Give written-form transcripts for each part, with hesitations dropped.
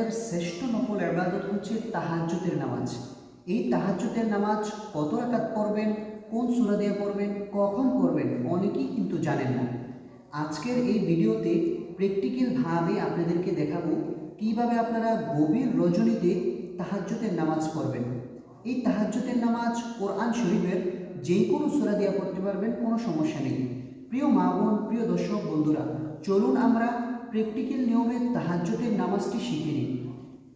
ইবাদতের শ্রেষ্ঠ নফল ইবাদত হচ্ছে তাহাজ্জুদের নামাজ। এই তাহাজ্জুদের নামাজ কত রাকাত পড়বেন, কোন সূরা দিয়ে পড়বেন, কখন পড়বেন অনেকেই কিন্তু জানেন না। আজকের এই ভিডিওতে প্র্যাকটিক্যালভাবে আপনাদেরকে দেখাবো কিভাবে আপনারা গভীর রজনীতে তাহাজ্জুদের নামাজ পড়বেন। এই তাহাজ্জুদের নামাজ কোরআন শরীফের যে কোনো সূরা দিয়ে পড়তে পারবেন, কোনো সমস্যা নেই। প্রিয় মা বোন, প্রিয় দর্শক বন্ধুরা, চলুন আমরা প্র্যাকটিক্যাল নিয়মে তাহাজ্জুদের নামাজটি শিখে নিই।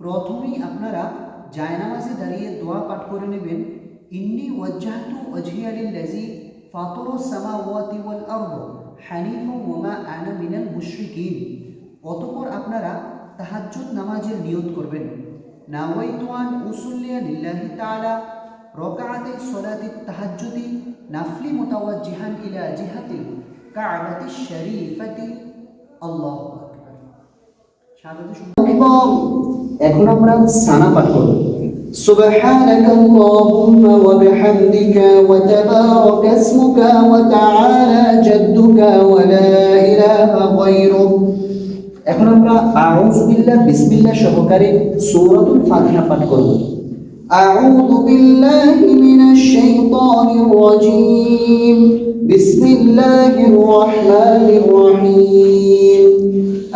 প্রথমেই আপনারা জায়নামাজে দাঁড়িয়ে দোয়া পাঠ করে নেবেন, ইন্নী ওয়াজ্জাহতু ওয়াজহিয়া লিল্লাযী ফাতারাস সামাওয়াতি ওয়াল আরদ হানিফাও ওয়া মা আনা মিনাল মুশরিকিন। অতঃপর আপনারা তাহাজ্জুদ নামাজের নিয়ত করবেন, নাওয়াইতু আন উসাল্লিয়া লিল্লাহি তাআলা রাকাআতাই সালাতিত তাহাজ্জুদি নাফলি মুতাওয়াজ্জিহান ইলা জিহাতিল কা'বাতিশ শরীফাতি। আল্লাহু আকবার। এখন আমরা সানা পাঠ করব, সুবহানাকা আল্লাহুম্মা ওয়া বিহামদিকা ওয়া তাবারাকা ইসমুকা ওয়া তাআলা জাদ্দুকা ওয়া লা ইলাহা গায়রুক। এখন আমরা আউযু বিল্লাহ বিসমিল্লাহ সহকারে সূরাতুল ফাতিহা পাঠ করব। আউযু বিল্লাহি মিনাশ শাইতানির রাজীম, বিসমিল্লাহির রাহমানির রহিম,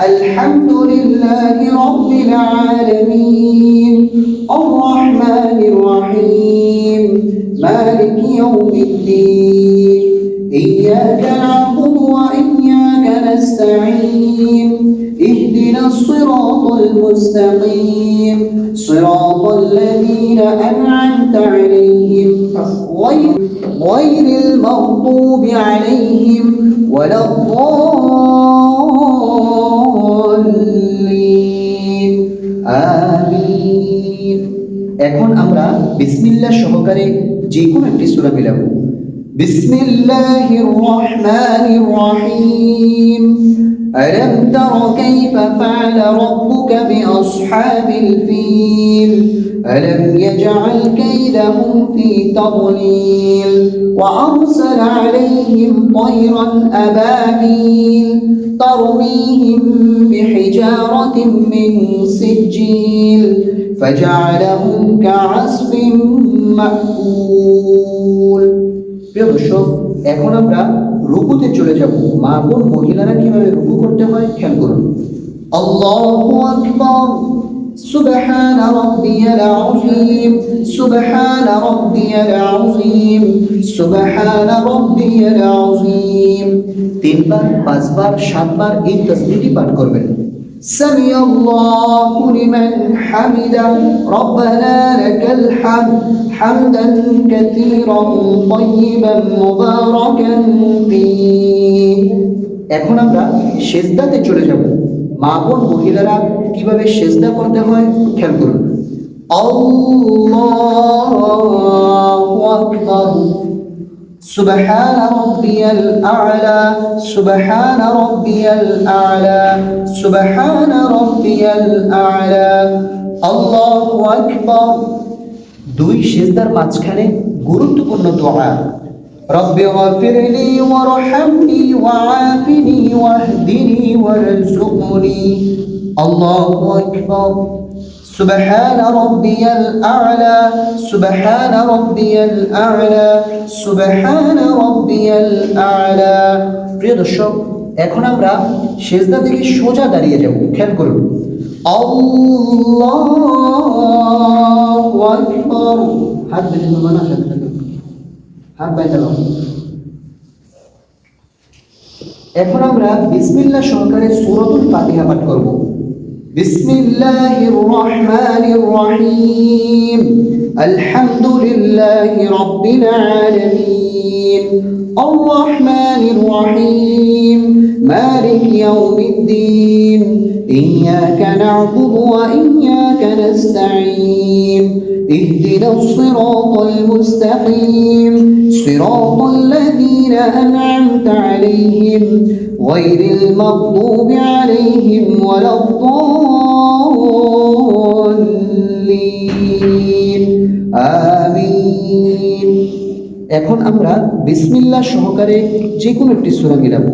আলহামদুলিল্লাহি রাব্বিল আলামিন, আর-রাহমানির রহিম, মালিকি ইয়াউমিদ্দিন, ইয়্যাকা না'বুদু ওয়া ইয়্যাকা নাস্তাঈন, ইহদিনাস সিরাতাল মুস্তাকিম, সিরাতাল লাযীনা আন'আমতা আলাইহিম গায়রিল মাগদুবি আলাইহিম ওয়ালাদ-দাল্লিন। আমিন। এখন আমরা বিসমিল্লাহ সহকারে যে কোনো একটি সূরা মিলাবো। বিসমিল্লাহির রহমানির রহিম, আলাম তারা কাইফা ফাআলা রাব্বুকা বিআসহাবিল ফিল, আলাম ইয়াজআল কাইদাহুম ফি তাদলিল, ওয়া আরসালা আলাইহিম তায়রান আবাবিল তারমীহিম বিহিজারাতিন মিন সিজ্জিল ফাজআলাহুম কা'আসফিন মা'কুল। প্রিয় দর্শক, এখন আমরা রুকুতে চলে যাব। মা বোন মহিলারা কিভাবে রুকু করতে হয় খেয়াল করুন। আল্লাহু আকবার, সুবহান রাব্বিয়াল আযীম, সুবহান রাব্বিয়াল আযীম, সুবহান রাব্বিয়াল আযীম। 3 বার, 5 বার, 7 বার এই তাসবিহটি পাঠ করবেন। সামি আল্লাহু লিমান হামিদা, রব্বানা লাকাল হামদ, হামদান কাসীরান তাইয়িবান মুবারাকান ফীহ। এখন আমরা সিজদাতে চলে যাব। মা বোন মহিলারা কিভাবে সিজদা করতে হয় খেয়াল করুন। আল্লাহু আকবার, সুবহান রাব্বিয়াল আ'লা, সুবহান রাব্বিয়াল আ'লা, সুবহান রাব্বিয়াল আ'লা, আল্লাহু আকবার। 2 সিজদার মাঝখানে গুরুত্বপূর্ণ দোয়া, রব্বি গফিরলি ওয়ারহামনি ওয়াআফিনি ওয়াহদিনি ওয়ারযুকনি। আল্লাহু আকবার। সুবহান রাব্বিয়াল আ'লা, সুবহান রাব্বিয়াল আ'লা, সুবহান রাব্বিয়াল আ'লা। প্রিয় দর্শক, এখন আমরা সিজদা থেকে সোজা দাঁড়িয়ে যাব। খেয়াল করুন। আল্লাহু আকবার। হাত বেঁধে নেব না, হাত বেঁধে নাও। এখন আমরা বিসমিল্লাহ সহকারে সূরাতুল ফাতিহা পাঠ করব। বিসমিল্লাহির রহমানির রহিম, আলহামদুলিল্লাহি রাব্বিল আলামিন, আর-রাহমানির রহিম, মালিকি ইয়াউমিদ্দিন, ইয়্যাকা না'বুদু ওয়া ইয়্যাকা নাস্তাঈন, ইহদিনাস সিরাতাল মুস্তাকিম, সিরাতাল লাযীনা আন'আমতা আলাইহিম গায়রিল মাগদুবি আলাইহিম ওয়ালাদ-দাল্লিন। আমিন। এখন আমরা বিসমিল্লাহ সহকারে যে কোনো একটি সূরা মিলাবো।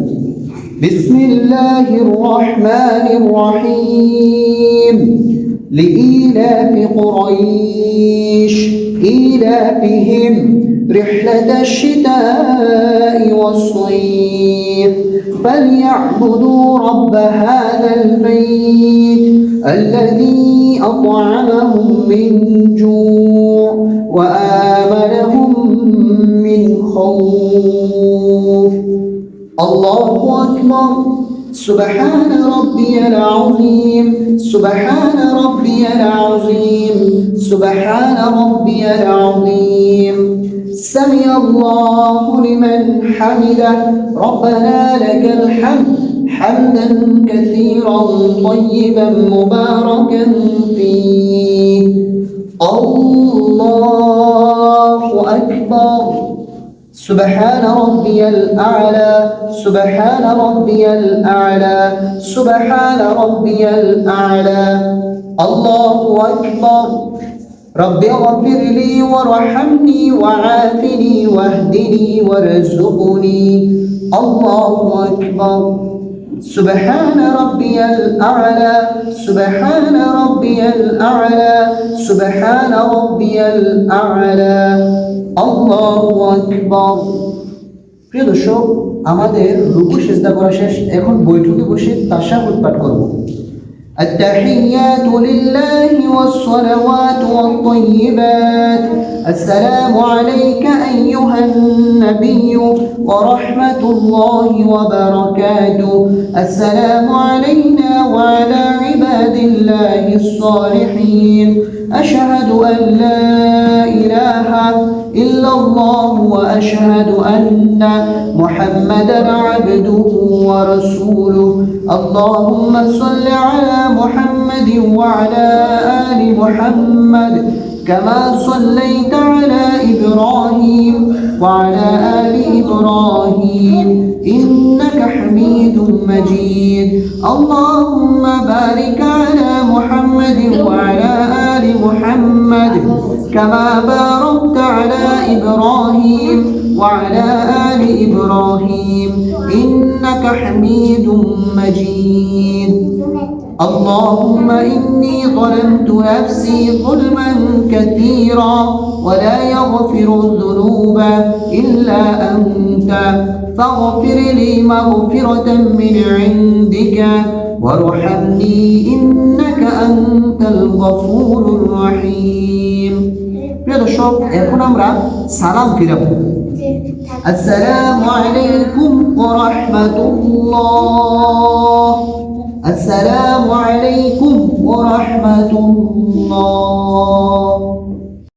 বিসমিল্লাহির রহমানির রহিম, لإيلاف قريش إيلافهم رحلة الشتاء والصيف فليعبدوا رب هذا البيت الذي أطعمهم من جوع وآمنهم من خوف. الله أكبر. سبحان ربي العظيم سبحان ربي العظيم سبحان ربي العظيم. سمع الله لمن حمده ربنا لك الحمد حمدا كثيرا طيبا مباركا فيه. الله أكبر. سبحان ربي الأعلى سبحان ربي الأعلى سبحان ربي الأعلى. الله أكبر. رب اغفر لي وارحمني وعافني واهدني وارزقني. الله أكبر. سبحان ربي الأعلى سبحان ربي الأعلى سبحان ربي الأعلى. আল্লাহু আকবার। প্রিয় দর্শক, আমাদের রুকু সিজদা করা শেষ। এখন বৈঠকে বসে তাশাহুদ পাঠ করব। التحيات لله والصلوات والطيبات. السلام عليك أيها النبي ورحمة الله وبركاته. السلام علينا وعلى عباد الله الصالحين. أشهد أن لا إله إلا الله وأشهد أن محمدا عبده ورسوله. اللهم صل على محمد وعلى آل محمد كما صليت على إبراهيم وعلى آل إبراهيم إنك حميد مجيد. اللهم بارك على محمد وعلى آل محمد كما باركت على إبراهيم وعلى آل إبراهيم إنك حميد مجيد. اللهم إني ظلمت نفسي ظلما كثيرا ولا يغفر الذنوب إلا أنت فاغفر لي مغفرة من عندك وارحمني إنك أنت الغفور الرحيم. প্রিয় দর্শক, এখন আমরা সালাম ফিরাবো। আসসালামু আলাইকুম ওয়া রাহমাতুল্লাহ। আসসালামু আলাইকুম ওয়া রাহমাতুল্লাহ।